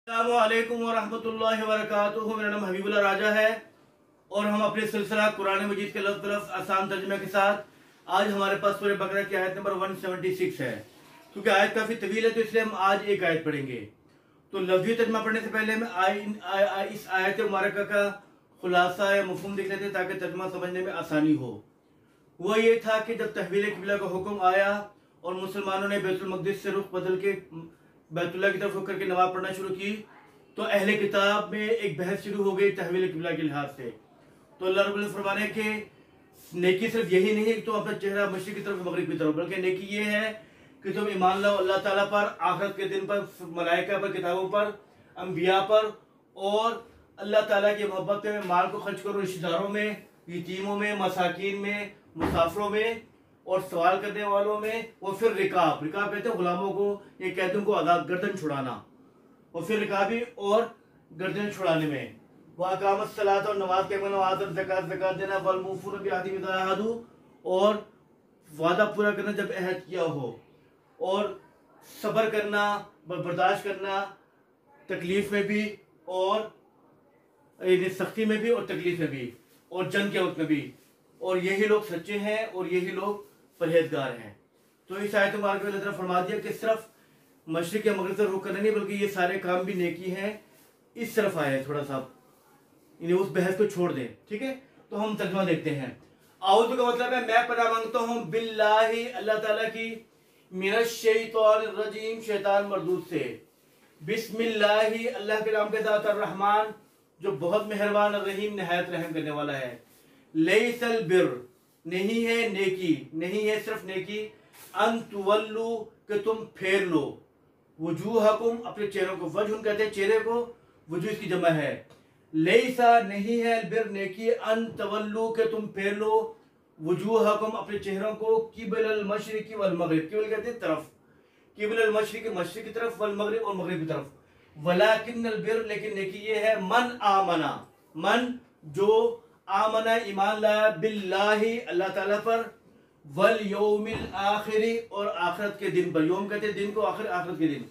अस्सलामुअलैकुम वरहमतुल्लाहि वबरकातुहू। मेरा नाम हबीबुल्लाह राजा है और हम अपने सिलसिला कुरान मजीद के लफ्ज़ लफ्ज़ आसान तर्जुमे के साथ आज हमारे पास सूरह बकरा की आयत नंबर 176 है। क्योंकि आयत काफ़ी तवील है तो इसलिए हम आज एक आयत पढ़ेंगे। तो लफ्ज़ी तर्जुमा पढ़ने से पहले मैं इस आयत मुबारका का खुलासा या मफ़हूम देख लेते हैं ताकि तर्जुमा समझने में आसानी हो। वो ये था कि जब तहवील क़िबला का हुक्म आया और मुसलमानों ने बैतुल मक़दिस से रुख बदल के बैतुल्लाह की तरफ रुख करके नमाज पढ़ना शुरू की तो अहले किताब में एक बहस शुरू हो गई तहवील क़िबला के लिहाज से। तो अल्लाह रब्बुल इज़्ज़त फरमाने के नेकी सिर्फ यही नहीं कि तुम अपना चेहरा मशरिक़ की तरफ मगरिब की तरफ, बल्कि नेकी ये है कि तुम ईमान लाओ अल्लाह ताला पर, आखिरत के दिन पर, मलाइका पर, किताबों पर, अंबिया पर, और अल्लाह ताला की मोहब्बत में माल को खर्च करो रिश्तेदारों में, यतीमों में, मसाकिन में, मुसाफिरों में और सवाल करने वालों में। और फिर रिकाब कहते हैं गुलामों को या कैदियों को आज़ाद गर्दन छुड़ाना, और फिर रिकाबी और गर्दन छुड़ाने में। वह सलात और नमाज के ज़कात देना, वल मूफून बिअहदिहिम इज़ा अहदू, और वादा पूरा करना जब अहद किया हो, और सब्र करना, बर्दाश्त करना तकलीफ में भी और सख्ती में भी और तकलीफ में भी और जंग के वक्त में भी। और यही लोग सच्चे हैं और यही लोग परहेजगार हैं। तो इस आयत मुबारक में अल्लाह फरमा दिया कि सिर्फ मशरिक़ या मगरिब से रुख करना नहीं बल्कि ये सारे काम भी नेकी हैं। इस तरफ आए थोड़ा सा इन्हें उस बहस को छोड़ दें। ठीक है, तो हम तर्जुमा देखते हैं। आउज़ु का मतलब है मैं पनाह मांगता हूँ बिल्लाहि अल्लाह ताला की, मिनश शैतानिर रजीम शैतान मरदूद से, बिस्मिल्लाहि अल्लाह के नाम के साथ, अर्रहमान जो बहुत मेहरबान, अर्रहीम निहायत रहम करने वाला है। लैसल बिर नहीं है नेकी, नहीं है सिर्फ नेकी, अन तुवल्लू कि तुम फेर लो, वजूहकुम अपने चेहरों को, वजह कहते हैं चेहरे को, वजूह इसकी जमा है। लैसा नहीं है बिर नेकी, अन तवल्लू कि तुम फेर लो, वजूहकुम अपने चेहरों को, किबलल मशरिक़ि वल मगरिब, किबल कहते हैं तरफ, किबलल मशरिक़ि मशरिक़ की तरफ, वल मगरिब और मगरिब की तरफ। वलाकिन्नल बिर लेकिन नेकी ये है, मन आमना, मन जो आमना ईमान लाया, बिल्लाहि अल्लाह ताला पर, वल यौमिल आखिरी और आखिरत के दिन पर, यौम कहते हैं दिन को, आखिरत के दिन,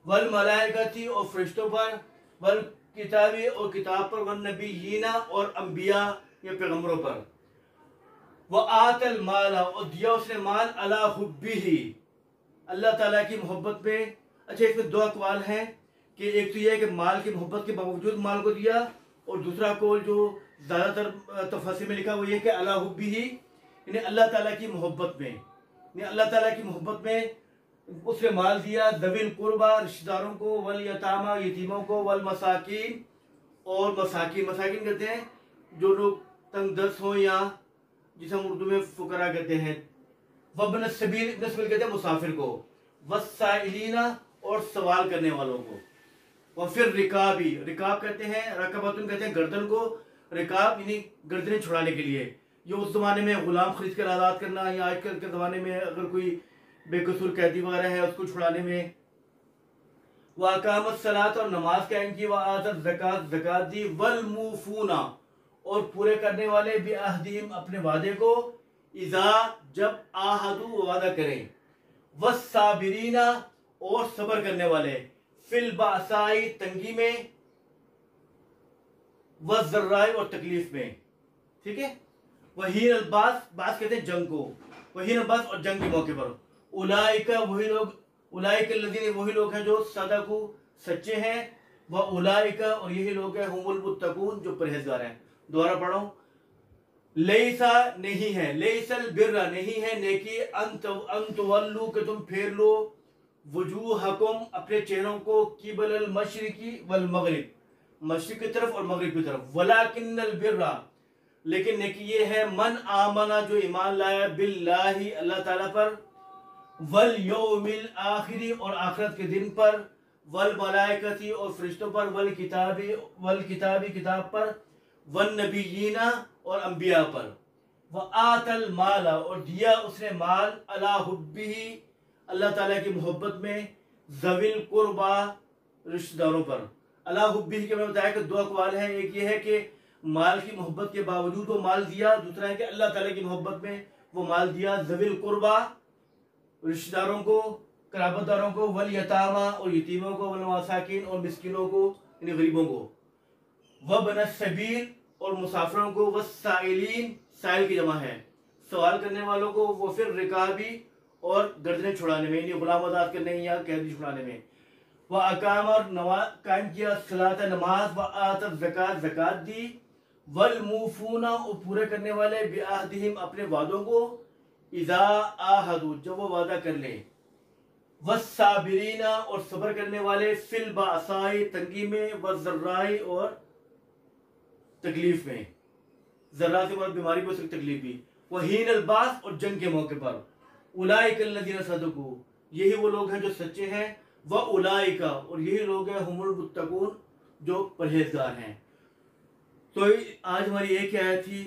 वल मलाइकती और फरिश्तों पर, वल किताबी और किताब पर, वल नबीयीना और अंबिया या पैगंबरों पर। व आतल माला और दिया उसने माल, अला हुब्बिही अल्लाह ताला की मोहब्बत में। अच्छा, इसमें दो अक़वाल हैं कि एक तो यह है कि माल की मोहब्बत के बावजूद माल को दिया, और दूसरा कौल जो ज़्यादातर तफसीर में लिखा वो ये कि अला हुब्बिही यानी अल्लाह ताला की मोहब्बत में, यानी अल्लाह ताला की मोहब्बत में उसने माल दिया, ज़विल कुर्बा रिश्तेदारों को, वल यतामा यतीमों को, वल मसाकिन और मसाकिन कहते हैं जो लोग तंग दस्त हों या जिसे हम उर्दू में फुकरा कहते हैं, वब्न सबील कहते हैं मुसाफिर को, वस्साइलीना और सवाल करने वालों को, और फिर रिकाब कहते हैं, रकबतुन कहते हैं गर्दन को, रिकाब यानी गर्दनें छुड़ाने के लिए। ये उस ज़माने में गुलाम खरीद कर आज़ाद करना, या आजकल के ज़माने में अगर कोई बेकसूर कैदी वगैरह है उसको छुड़ाने में। वाक़ामत सलात और नमाज कायम की, वआतत ज़कात दी, वल मूफूना और पूरे करने वाले, बिअहदिहिम अपने वादे को, इज़ा जब आहदू वादा करें, वस्साबिरीना और सब्र करने वाले, फिल बासाई तंगी में, वज़र्राई और तकलीफ में। ठीक है, वहीन अलबास कहते हैं जंग को, वहीन अलबास और जंग के मौके पर। उलाइका वही लोग, उलाइका लज़ीन वही लोग हैं जो सदकू सच्चे हैं, व उलाइका और यही लोग हैं हुमुल मुत्तकून जो परहेजगार हैं। दोबारा पढ़ो, लैसा नहीं है, लैसल बिर्रा नहीं है नेकी, अन तुवल्लू कि तुम फेर लो, वजूहकुम अपने चेहरों को, किबलल मशरिक़ि वल मगरिब मशरिक़ की तरफ और मगरिब की तरफ। वलाकिन्नल बिर्रा लेकिन नेकी ये है, मन आमना जो ईमान लाया, बिल्लाहि अल्लाह ताला पर, वल यौमिल आखिरी और आखिरत के दिन पर, वल मलाइकती और फरिश्तों पर, वल किताबी किताब पर, वन नबीयीना और अंबिया पर। व आतल माला और दिया उसने माल, अला हुब्बिही अल्लाह ताला की मोहब्बत में, ज़विल कुर्बा रिश्तेदारों पर। अला हुब्बिही के मैं बताया कि दो अक़वाल हैं, एक ये है कि माल की मोहब्बत के बावजूद वो माल दिया, दूसरा है कि अल्लाह ताला की मोहब्बत में वो माल दिया। ज़विल कुर्बा रिश्तेदारों को, कराबतदारों को, वल यतामा और यतीमों को, वल मसाकिन और मिस्किनों को यानी गरीबों को, व बन सबील और मुसाफिरों को, व साइलीन साइल की जमा है सवाल करने वालों को, वो फिर रिकाबी और गर्दनें छुड़ाने में यानी गुलाम आजाद करने या कैदी छुड़ाने में, व अकाम और कायम किया सलात नमाज, व आत ज़कात ज़कात दी, वल मूफूना और पूरे करने वाले बिअहदिहिम अपने वादों को, इज़ा आहदू जब वो वादा कर ले, वस्साबिरीना और सब्र करने वाले, फिल बासाई तंगी में, वज़र्राई और तकलीफ में, जर्रा से मतलब बीमारी भी हो सकती तकलीफ भी, वहीन अलबास और जंग के मौके पर, उलाइकल्लज़ीना सदकू यही वो लोग हैं जो सच्चे हैं, व उलाइका और यही लोग हैं हुमुल मुत्तकून जो परहेजगार हैं। तो आज हमारी एक ही आयत थी,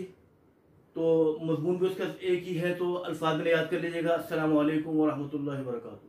तो मज़मून भी उसका एक ही है, तो अल्फाज में याद कर लीजिएगा। अस्सलामु अलैकुम व रहमतुल्लाहि व बरकातुहू।